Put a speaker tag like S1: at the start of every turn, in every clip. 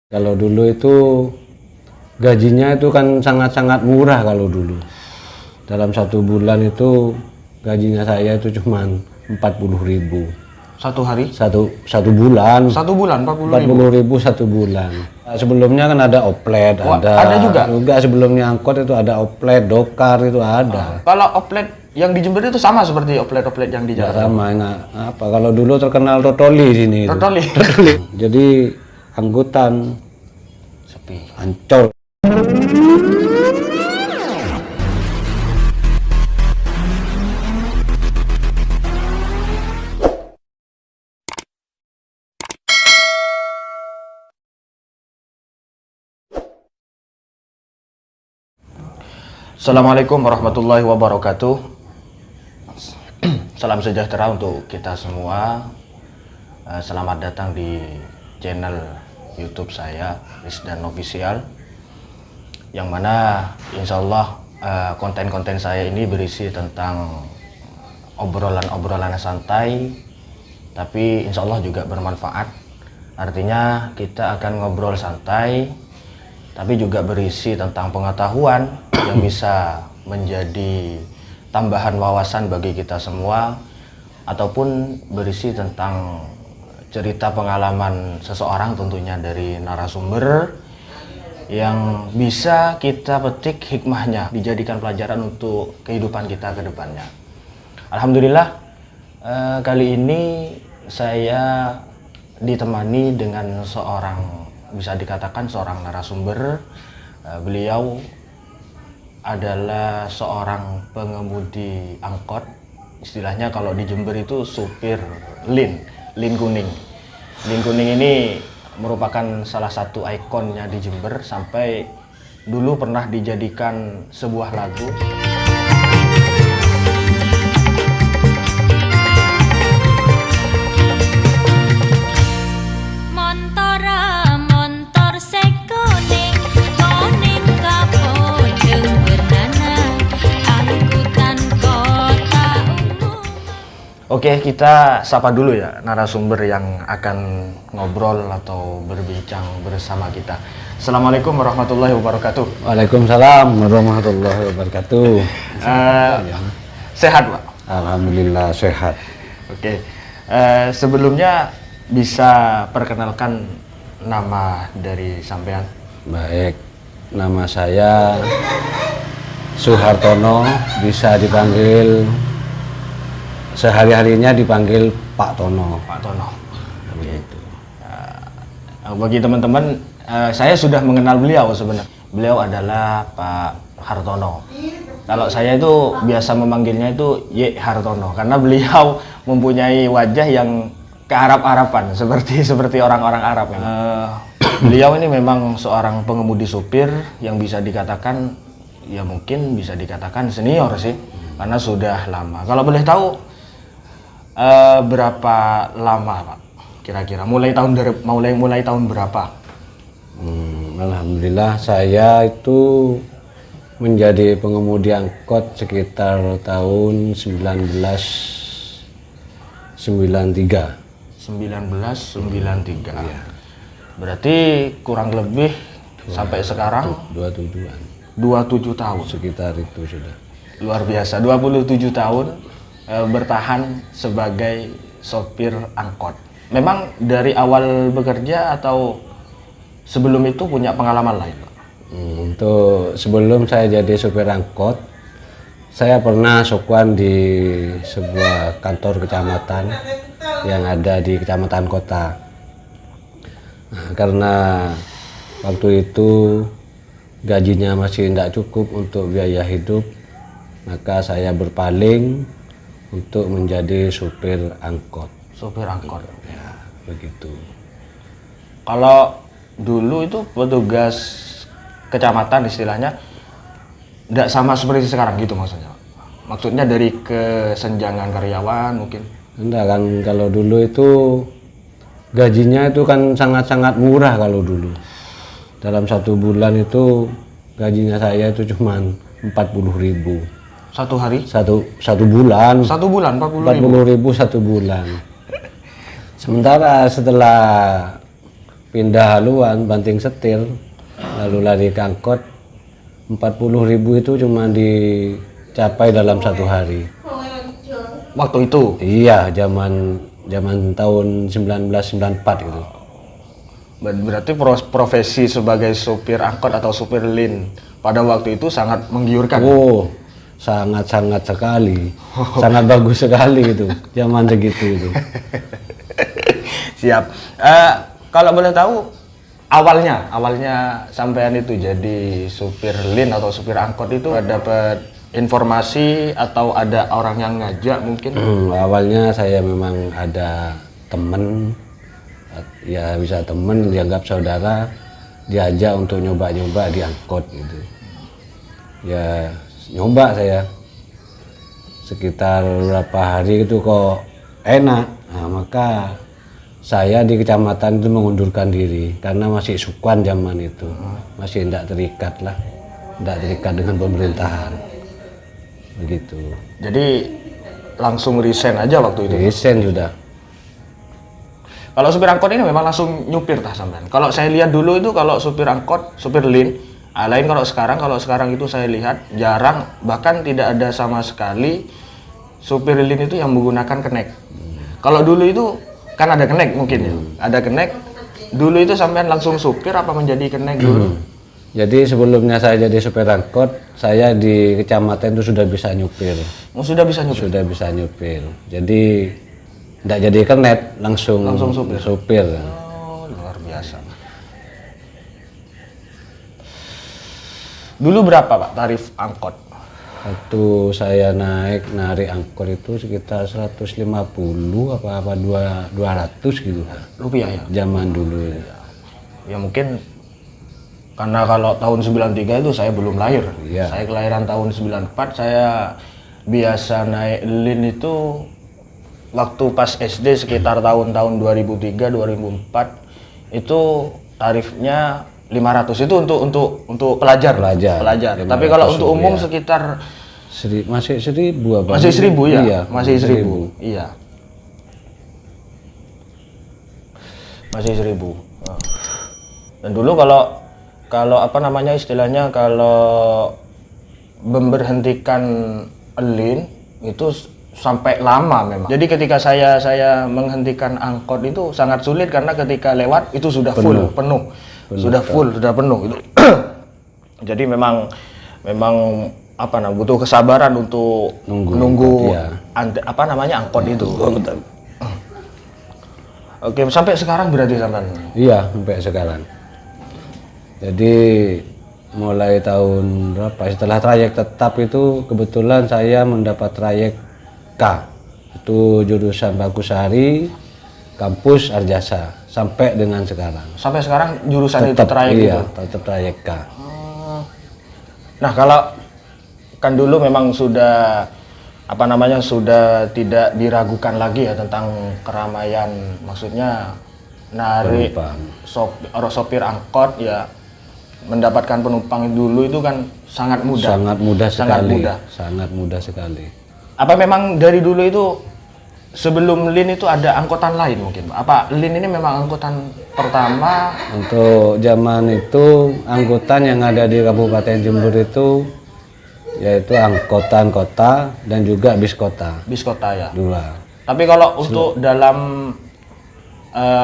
S1: Kalau dulu itu gajinya itu kan sangat-sangat murah kalau dulu. Dalam 1 bulan itu gajinya saya itu cuma 40.000.
S2: Satu hari?
S1: Satu bulan.
S2: 1 bulan
S1: 40.000 1 bulan. Sebelumnya kan ada oplet,
S2: Wah, ada juga?
S1: Juga sebelumnya angkot itu ada oplet, dokar itu ada.
S2: Kalau oplet yang di Jember itu sama seperti oplet-oplet yang di
S1: Nggak
S2: Jakarta?
S1: sama, apa kalau dulu terkenal Totoli sini.
S2: Totoli.
S1: Jadi angkutan
S2: Sepi.
S1: Ancol.
S2: Assalamualaikum warahmatullahi wabarakatuh. Salam sejahtera untuk kita semua. Selamat datang di channel YouTube saya, Rizdan Official, yang mana insya Allah konten-konten saya ini berisi tentang obrolan-obrolan santai, tapi insya Allah juga bermanfaat. Artinya kita akan ngobrol santai, tapi juga berisi tentang pengetahuan yang bisa menjadi tambahan wawasan bagi kita semua, ataupun berisi tentang cerita pengalaman seseorang tentunya dari narasumber yang bisa kita petik hikmahnya, dijadikan pelajaran untuk kehidupan kita ke depannya. Alhamdulillah, kali ini saya ditemani dengan seorang, bisa dikatakan seorang narasumber. Beliau adalah seorang pengemudi angkot, istilahnya kalau di Jember itu supir lin kuning. Lin kuning ini merupakan salah satu ikonnya di Jember, sampai dulu pernah dijadikan sebuah lagu. Oke, kita sapa dulu ya narasumber yang akan ngobrol atau berbincang bersama kita. Assalamualaikum warahmatullahi wabarakatuh.
S1: Waalaikumsalam warahmatullahi wabarakatuh.
S2: Sehat, Pak?
S1: Alhamdulillah sehat.
S2: Oke, sebelumnya bisa perkenalkan nama dari sampean?
S1: Baik, nama saya Suhartono, bisa dipanggil sehari-harinya dipanggil Pak Tono.
S2: Pak Tono. Begitu. Bagi teman-teman, saya sudah mengenal beliau sebenarnya. Beliau adalah Pak Hartono. Kalau saya itu biasa memanggilnya itu Y Hartono, karena beliau mempunyai wajah yang kearab-araban seperti orang-orang Arab. Beliau ini memang seorang pengemudi supir yang bisa dikatakan, ya mungkin bisa dikatakan senior sih, karena sudah lama. Kalau boleh tahu, berapa lama Pak kira-kira? Mulai tahun berapa?
S1: Alhamdulillah saya itu menjadi pengemudi angkot sekitar tahun 1993.
S2: 1993.
S1: Iya.
S2: Berarti kurang lebih sampai sekarang 27 tahun.
S1: Sekitar itu sudah.
S2: Luar biasa, 27 tahun bertahan sebagai sopir angkot. Memang dari awal bekerja atau sebelum itu punya pengalaman lain, Pak?
S1: Untuk sebelum saya jadi sopir angkot, saya pernah sokwan di sebuah kantor kecamatan yang ada di kecamatan kota. Nah, karena waktu itu gajinya masih tidak cukup untuk biaya hidup, maka saya berpaling untuk menjadi supir angkot.
S2: Supir angkot.
S1: Ya, begitu.
S2: Kalau dulu itu petugas kecamatan istilahnya tidak sama seperti sekarang gitu maksudnya? Maksudnya dari kesenjangan karyawan mungkin?
S1: Enggak kan, kalau dulu itu gajinya itu kan sangat-sangat murah kalau dulu. Dalam 1 bulan itu gajinya saya itu cuma 40.000.
S2: Satu hari?
S1: Satu bulan.
S2: 1 bulan
S1: 40.000 1 bulan. Sementara setelah pindah haluan, banting setir, lalu lari ke angkot. 40.000 itu cuma dicapai dalam 1 hari.
S2: Waktu itu.
S1: Iya, zaman tahun 1994 gitu.
S2: Berarti profesi sebagai supir angkot atau supir lin pada waktu itu sangat menggiurkan.
S1: Oh, sangat sekali. Sangat bagus sekali itu zaman segitu itu.
S2: Siap. Kalau boleh tahu awalnya sampean itu jadi supir lin atau supir angkot itu dapat informasi atau ada orang yang ngajak mungkin?
S1: Awalnya saya memang ada temen, ya bisa temen dianggap saudara, diajak untuk nyoba-nyoba di angkot gitu. Ya nyoba saya sekitar beberapa hari itu kok enak. Nah, maka saya di kecamatan itu mengundurkan diri karena masih sukuan zaman itu, masih tidak terikat dengan pemerintahan begitu.
S2: Jadi langsung resign aja waktu itu.
S1: Resign sudah.
S2: Kalau supir angkot ini memang langsung nyupir tah sampean. Kalau saya lihat dulu itu kalau supir angkot, supir lin, lain kalau sekarang itu saya lihat jarang, bahkan tidak ada sama sekali supir lin itu yang menggunakan kenek. Kalau dulu itu kan ada kenek mungkin ya. Ada kenek. Dulu itu sampean langsung supir apa menjadi kenek dulu?
S1: Jadi sebelumnya saya jadi supir angkot, saya di kecamatan itu sudah bisa nyupir.
S2: Oh, sudah bisa nyupir?
S1: Sudah bisa nyupir. Jadi tidak jadi kenet, langsung supir.
S2: Oh, luar biasa. Dulu berapa Pak tarif angkot?
S1: Waktu saya narik angkot itu sekitar 150 apa 200 gitu.
S2: Rupiah ya?
S1: Zaman dulu.
S2: Ya mungkin karena kalau tahun 93 itu saya belum lahir.
S1: Iya.
S2: Saya kelahiran tahun 94, saya biasa naik lin itu waktu pas SD sekitar tahun-tahun 2003 2004 itu tarifnya 500 itu untuk pelajar. Tapi kalau untuk umum ya. Sekitar
S1: masih 1.000 apa?
S2: Masih 1.000 ya?
S1: Iya,
S2: masih 1.000. Iya. Masih 1.000. Dan dulu kalau apa namanya istilahnya kalau memberhentikan lin itu sampai lama memang. Jadi ketika saya menghentikan angkot itu sangat sulit karena ketika lewat itu sudah penuh. Sudah penuh itu. Jadi memang apa namanya butuh kesabaran untuk nunggu
S1: ya.
S2: Angkot itu. Oke, sampai sekarang berarti sampai.
S1: Iya, sampai sekarang. Jadi mulai tahun berapa setelah trayek tetap itu kebetulan saya mendapat trayek K. Itu jurusan Bagusari, kampus Arjasa sampai dengan sekarang.
S2: Sampai sekarang jurusan
S1: tetap,
S2: itu trayek
S1: iya,
S2: itu.
S1: tetap trayek K.
S2: Nah, kalau kan dulu memang sudah sudah tidak diragukan lagi ya tentang keramaian, maksudnya narik sopir angkot ya mendapatkan penumpang dulu itu kan sangat mudah.
S1: Sangat mudah sekali.
S2: Apa memang dari dulu itu sebelum lin itu ada angkutan lain mungkin? Apa lin ini memang angkutan pertama?
S1: Untuk zaman itu angkutan yang ada di Kabupaten Jember itu yaitu angkutan kota dan juga bis kota.
S2: Bis kota ya.
S1: Dua.
S2: Tapi kalau untuk dalam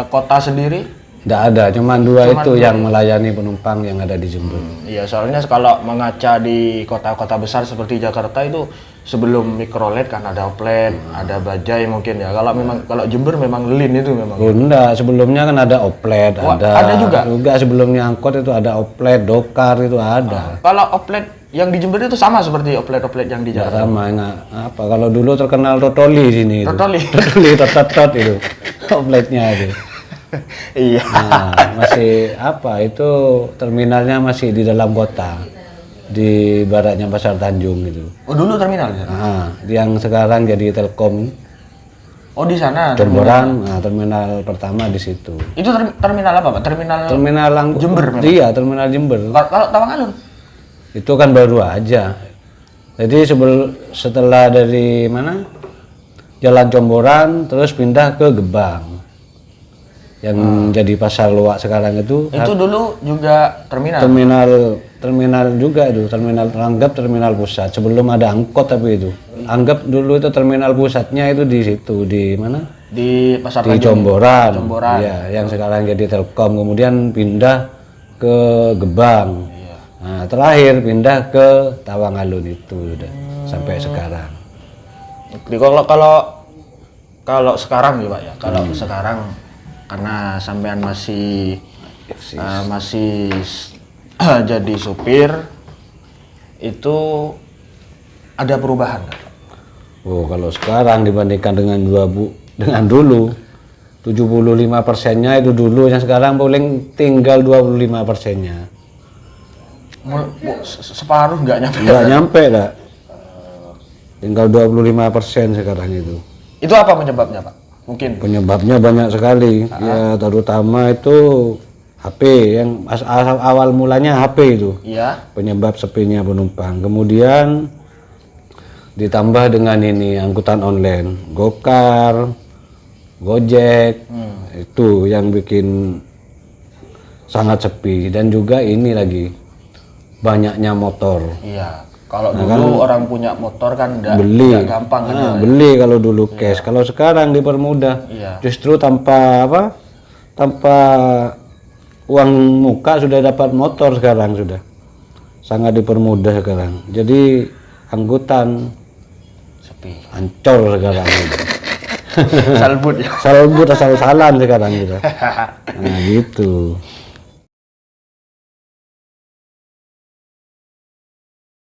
S2: kota sendiri?
S1: Tidak ada, cuman dua itu yang melayani penumpang yang ada di Jember.
S2: Iya, soalnya kalau mengaca di kota-kota besar seperti Jakarta itu sebelum mikrolet kan ada oplet, ada bajai mungkin ya. Kalau Jember memang lin itu memang.
S1: Oh, enggak, sebelumnya kan ada oplet,
S2: ada juga.
S1: Juga sebelumnya angkot itu ada oplet, dokar itu ada.
S2: Kalau oplet yang di Jember itu sama seperti oplet-oplet yang di Jakarta.
S1: Sama, enggak. Apa kalau dulu terkenal totoli sini.
S2: Totoli
S1: tot itu. Opletnya itu.
S2: Iya.
S1: Nah, masih itu terminalnya masih di dalam kota, di baratnya Pasar Tanjung itu.
S2: Oh, dulu terminalnya?
S1: Yang sekarang jadi Telkom.
S2: Oh, di sana.
S1: Jemberan, terminal pertama di situ.
S2: Itu terminal apa, Pak? Terminal Jember.
S1: Iya, terminal Jember.
S2: Kalau Tawangalun?
S1: Itu kan baru aja. Jadi setelah dari mana? Jalan Comboran terus pindah ke Gebang. yang jadi pasar luak sekarang itu
S2: dulu juga terminal.
S1: Terminal juga itu, anggap terminal pusat sebelum ada angkot. Tapi itu anggap dulu itu terminal pusatnya itu di situ, di mana,
S2: Di pasar
S1: di
S2: Tanjung.
S1: Jomboran.
S2: Jomboran.
S1: Ya, yang sekarang jadi Telkom, kemudian pindah ke Gebang.
S2: Iya.
S1: Nah, terakhir pindah ke Tawangalun itu udah sampai sekarang.
S2: Jadi kalau sekarang nih Pak ya, kalau sekarang karena sampean masih jadi supir, itu ada perubahan nggak?
S1: Oh, kalau sekarang dibandingkan dengan dulu, 75%-nya itu dulu, yang sekarang paling tinggal 25%-nya.
S2: Separuh nggak nyampe?
S1: Nggak nyampe dah. Tinggal 25% sekarang itu.
S2: Itu apa penyebabnya Pak? Mungkin
S1: Penyebabnya banyak sekali. Ya, terutama itu HP, yang awal mulanya HP itu.
S2: iya.
S1: Penyebab sepinya penumpang. Kemudian ditambah dengan ini angkutan online, Gokar, Gojek, itu yang bikin sangat sepi. Dan juga ini lagi banyaknya motor.
S2: Iya. Kalau dulu orang punya motor kan
S1: Beli,
S2: nggak gampang kan.
S1: Nah, beli kalau dulu cash. Kalau sekarang dipermudah.
S2: Iya.
S1: Justru tanpa uang muka sudah dapat motor sekarang, sudah sangat dipermudah sekarang. Jadi angkutan
S2: Sepi.
S1: ancol sekarang.
S2: Salbut ya.
S1: Salbut asal-salan sekarang gitu. Nah gitu.